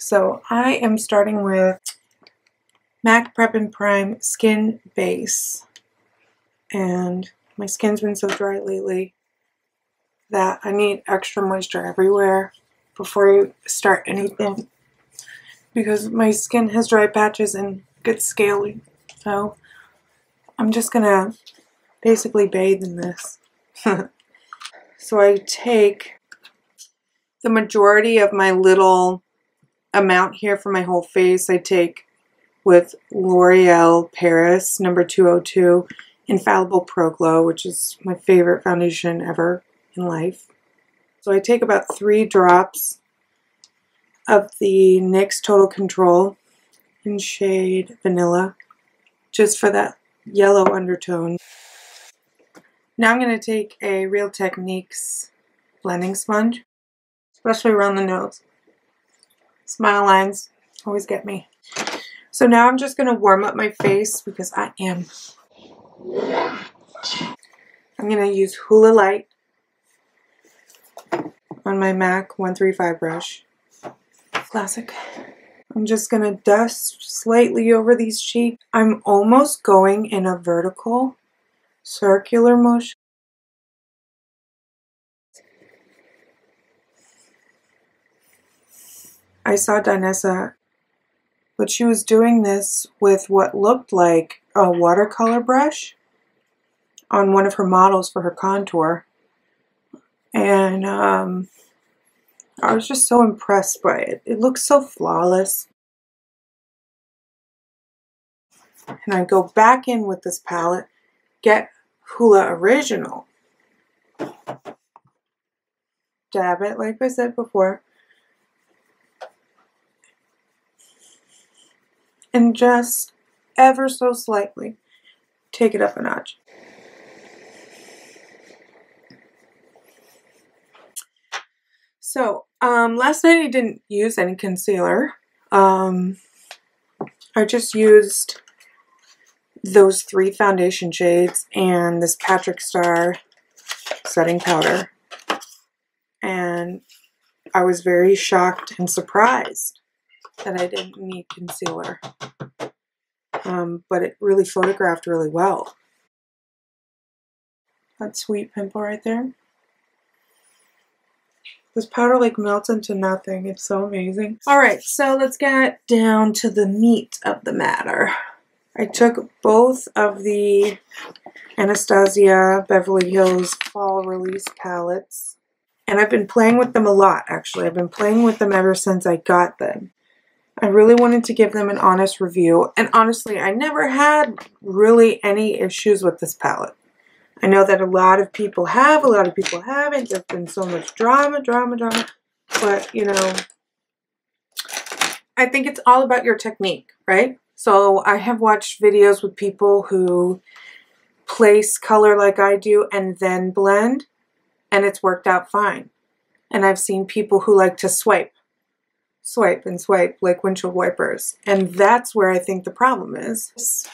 So I am starting with MAC Prep and Prime Skin Base. And my skin's been so dry lately that I need extra moisture everywhere before you start anything, because my skin has dry patches and gets scaly. So I'm just gonna basically bathe in this. So I take the majority of my little amount here for my whole face. I take with L'Oreal Paris number 202 Infallible Pro Glow, which is my favorite foundation ever in life. So I take about 3 drops of the NYX Total Control in shade Vanilla, just for that yellow undertone. Now I'm going to take a Real Techniques blending sponge, especially around the nose. Smile lines always get me. So now I'm just going to warm up my face because I'm going to use Hoola Light on my MAC 135 brush. Classic. I'm just going to dust slightly over these cheeks. I'm almost going in a vertical, circular motion. I saw Danessa, but she was doing this with what looked like a watercolor brush on one of her models for her contour. And I was just so impressed by it. It looks so flawless. And I go back in with this palette, get Hoola Original, dab it like I said before, and just ever so slightly take it up a notch. So last night I didn't use any concealer. I just used those 3 foundation shades and this Patrick Star setting powder, and I was very shocked and surprised that I didn't need concealer, but it really photographed really well. That sweet pimple right there. This powder like melts into nothing. It's so amazing. Alright, so let's get down to the meat of the matter. I took both of the Anastasia Beverly Hills Fall Release palettes, and I've been playing with them a lot, actually. I've been playing with them ever since I got them. I really wanted to give them an honest review, and honestly, I never had really any issues with this palette. I know that a lot of people have, a lot of people haven't. There's been so much drama, but, you know, I think it's all about your technique, right? So I have watched videos with people who place color like I do and then blend, and it's worked out fine. And I've seen people who like to swipe and swipe like windshield wipers, and that's where I think the problem is.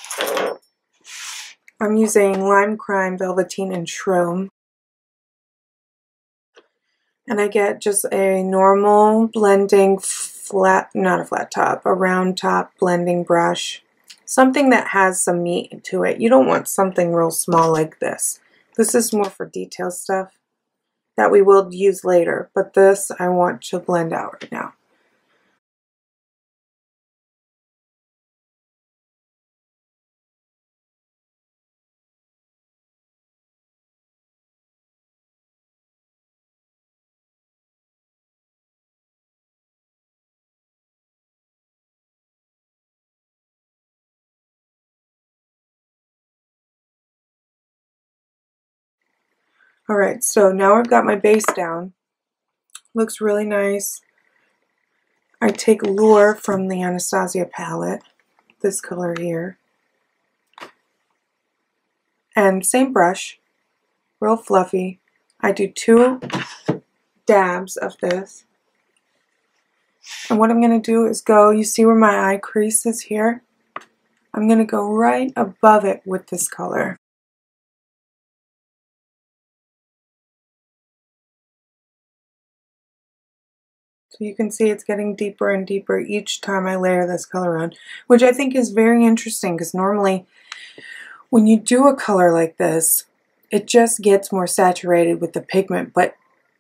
I'm using Lime Crime, Velveteen, and Shroom, and I get just a normal blending flat, not a flat top, a round top blending brush. Something that has some meat to it. You don't want something real small like this. This is more for detail stuff that we will use later, but this I want to blend out right now. Alright, so now I've got my base down. Looks really nice. I take Lure from the Anastasia palette, this color here. And same brush, real fluffy. I do 2 dabs of this. And what I'm going to do is go, you see where my eye crease is here? I'm going to go right above it with this color. So you can see it's getting deeper and deeper each time I layer this color on, which I think is very interesting because normally when you do a color like this, it just gets more saturated with the pigment, but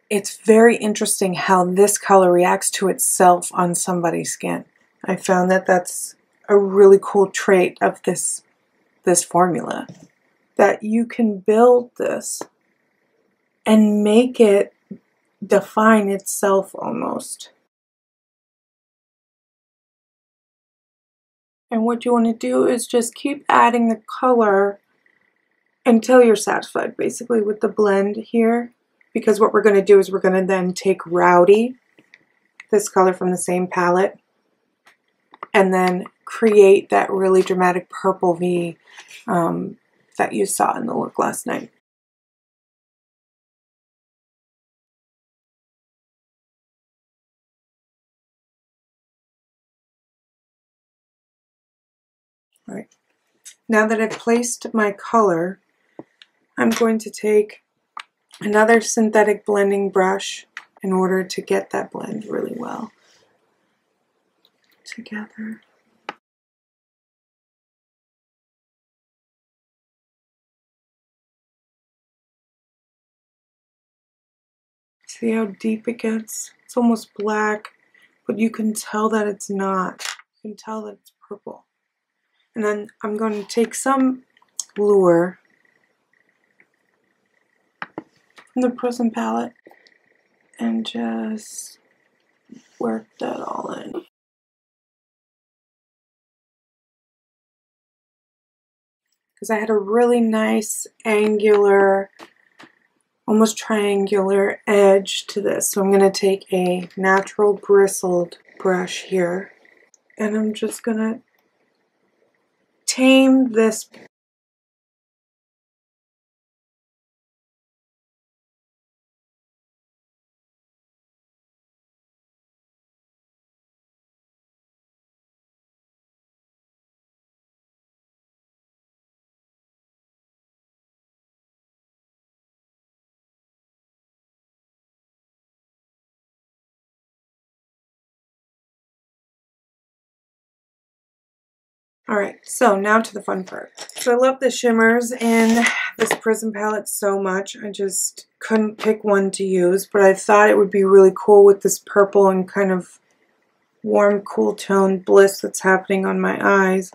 it's very interesting how this color reacts to itself on somebody's skin. I found that that's a really cool trait of this formula, that you can build this and make it define itself almost. And what you want to do is just keep adding the color until you're satisfied basically with the blend here, because what we're going to do is we're going to then take Rowdy, this color from the same palette, and then create that really dramatic purple V that you saw in the look last night. All right, now that I've placed my color, I'm going to take another synthetic blending brush in order to get that blend really well together. See how deep it gets? It's almost black, but you can tell that it's not. You can tell that it's purple. And then I'm going to take some Lure from the Prism palette and just work that all in. Because I had a really nice angular, almost triangular edge to this. So I'm going to take a natural bristled brush here and I'm just going to tame this. Alright, so now to the fun part. So I love the shimmers in this Prism palette so much. I just couldn't pick one to use, but I thought it would be really cool with this purple and kind of warm, cool tone bliss that's happening on my eyes,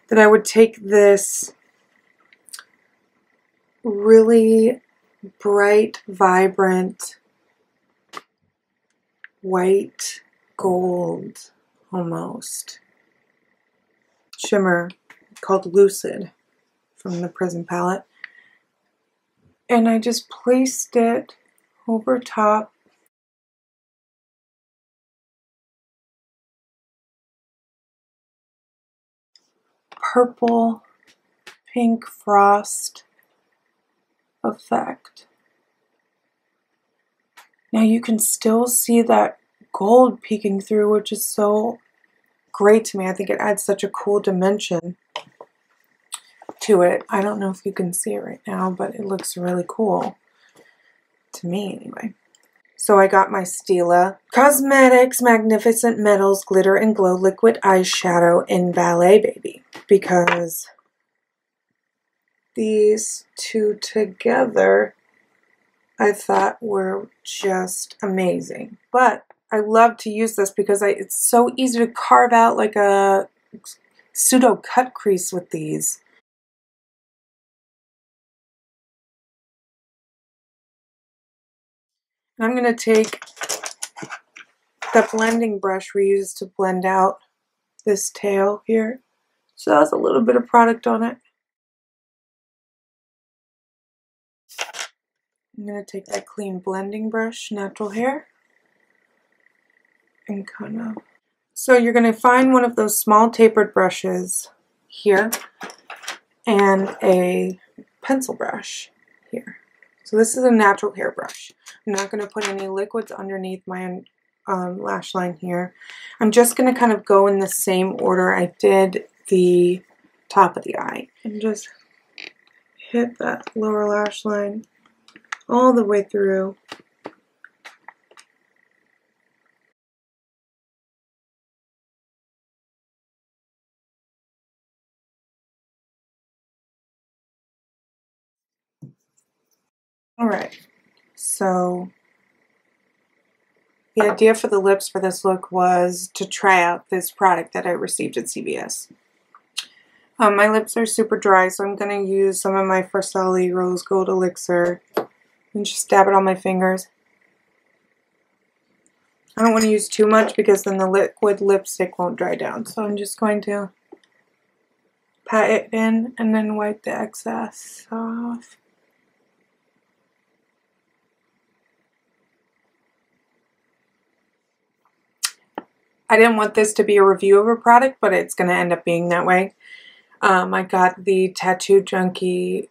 that I would take this really bright, vibrant, white gold almost shimmer called Lucid from the Prism palette, and I just placed it over top purple pink frost effect. Now you can still see that gold peeking through, which is so great to me. I think it adds such a cool dimension to it. I don't know if you can see it right now, but it looks really cool to me anyway. So I got my Stila Cosmetics Magnificent Metals Glitter and Glow Liquid Eyeshadow in Ballet Baby, because these two together I thought were just amazing. But I love to use this because it's so easy to carve out like a pseudo cut crease with these. I'm going to take the blending brush we used to blend out this tail here. So that's a little bit of product on it. I'm going to take that clean blending brush, natural hair, and kind of... So you're going to find one of those small tapered brushes here and a pencil brush here. So this is a natural hair brush. I'm not going to put any liquids underneath my lash line here. I'm just going to kind of go in the same order I did the top of the eye and just hit that lower lash line all the way through. Alright, so the idea for the lips for this look was to try out this product that I received at CVS. My lips are super dry, so I'm going to use some of my Farsali Rose Gold Elixir and just dab it on my fingers. I don't want to use too much because then the liquid lipstick won't dry down, so I'm just going to pat it in and then wipe the excess off. I didn't want this to be a review of a product, but it's going to end up being that way. I got the Tattoo Junkie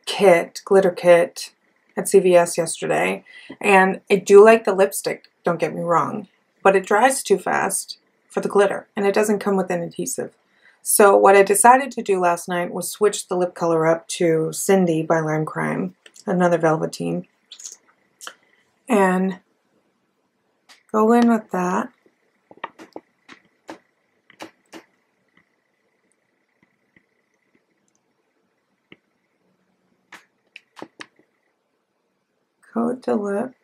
kit, glitter kit, at CVS yesterday, and I do like the lipstick, don't get me wrong, but it dries too fast for the glitter, and it doesn't come with an adhesive. So what I decided to do last night was switch the lip color up to Cindy by Lime Crime, another velveteen, and go in with that. Coat the lip.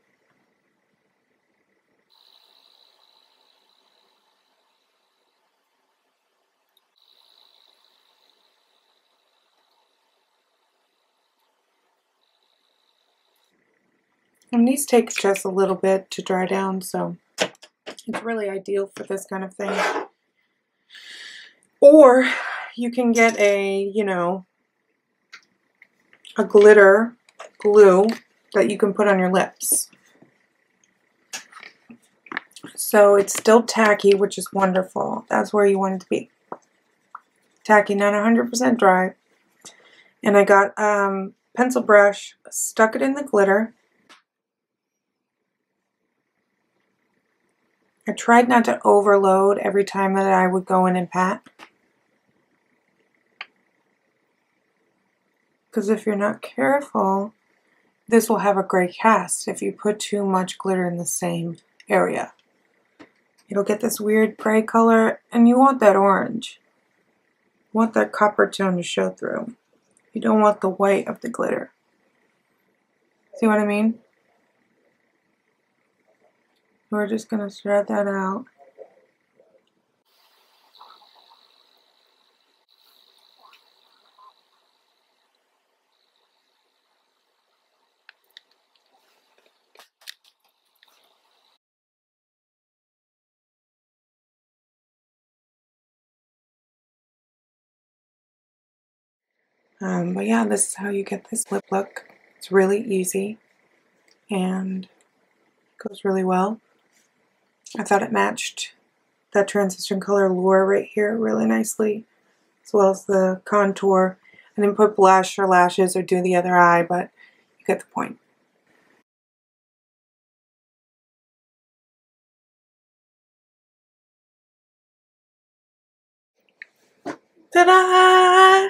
And these take just a little bit to dry down, so it's really ideal for this kind of thing. Or you can get a, you know, a glitter glue that you can put on your lips. So it's still tacky, which is wonderful. That's where you want it to be. Tacky, not 100% dry. And I got pencil brush, stuck it in the glitter. I tried not to overload every time that I would go in and pat. Because if you're not careful, this will have a gray cast if you put too much glitter in the same area. It'll get this weird gray color, and you want that orange. You want that copper tone to show through. You don't want the white of the glitter. See what I mean? We're just going to spread that out. But yeah, this is how you get this lip look. It's really easy and goes really well. I thought it matched that transition color Lure right here really nicely, as well as the contour. I didn't put blush or lashes or do the other eye, but you get the point. Ta-da!